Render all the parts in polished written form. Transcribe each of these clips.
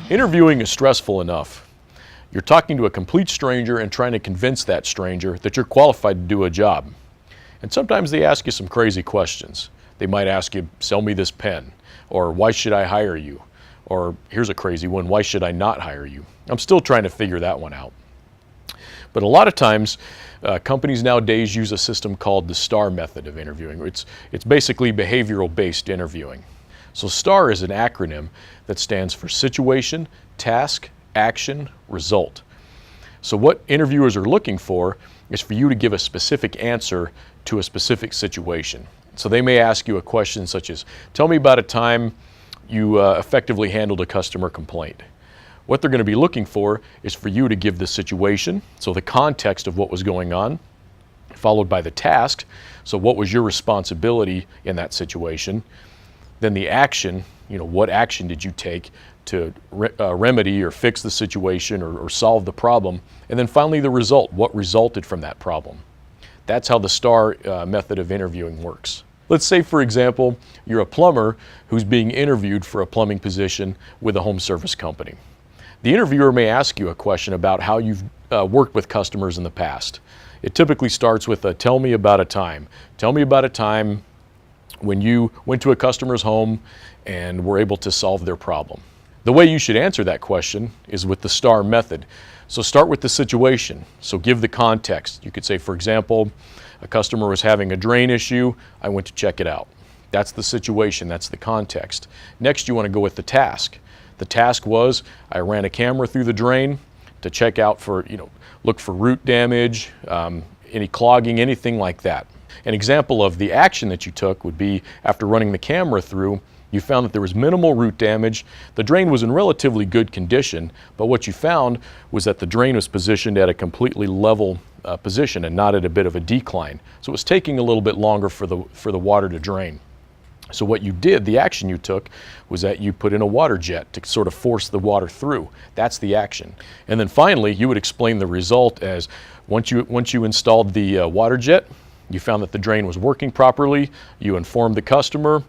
Interviewing is stressful enough. You're talking to a complete stranger and trying to convince that stranger that you're qualified to do a job. And sometimes they ask you some crazy questions. They might ask you, sell me this pen, or why should I hire you? Or here's a crazy one, why should I not hire you? I'm still trying to figure that one out. But a lot of times, companies nowadays use a system called the STAR method of interviewing. It's basically behavioral-based interviewing. So STAR is an acronym that stands for situation, task, action, result. So what interviewers are looking for is for you to give a specific answer to a specific situation. So they may ask you a question such as, tell me about a time you effectively handled a customer complaint. What they're going to be looking for is for you to give the situation, so the context of what was going on, followed by the task, so what was your responsibility in that situation, then the action, what action did you take to remedy or fix the situation or solve the problem, and then finally the result, what resulted from that problem. That's how the STAR method of interviewing works. Let's say, for example, you're a plumber who's being interviewed for a plumbing position with a home service company. The interviewer may ask you a question about how you've worked with customers in the past. It typically starts with a tell me about a time. Tell me about a time when you went to a customer's home and were able to solve their problem. The way you should answer that question is with the STAR method. So start with the situation. So give the context. You could say, for example, a customer was having a drain issue. I went to check it out. That's the situation. That's the context. Next, you want to go with the task. The task was, I ran a camera through the drain to check out for, look for root damage, any clogging, anything like that. An example of the action that you took would be, after running the camera through, you found that there was minimal root damage. The drain was in relatively good condition, but what you found was that the drain was positioned at a completely level position and not at a bit of a decline. So it was taking a little bit longer for the water to drain. So what you did, the action you took, was that you put in a water jet to sort of force the water through. That's the action. And then finally, you would explain the result as, once you installed the water jet, you found that the drain was working properly, you informed the customer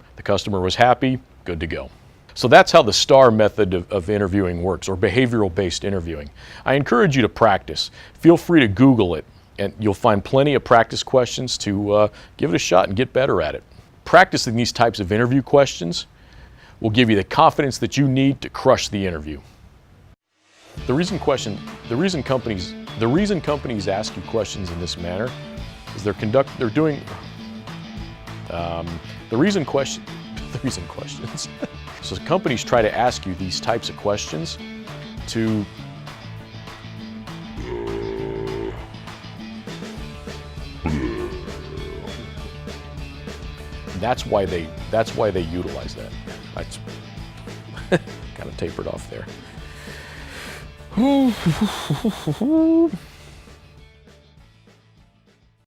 was happy, good to go. So that's how the STAR method of interviewing works, or behavioral-based interviewing. I encourage you to practice. Feel free to Google it, and you'll find plenty of practice questions to give it a shot and get better at it. Practicing these types of interview questions will give you the confidence that you need to crush the interview. The reason companies ask you questions in this manner is the reason questions. So companies try to ask you these types of questions to That's why they utilize that. That's kind of tapered off there.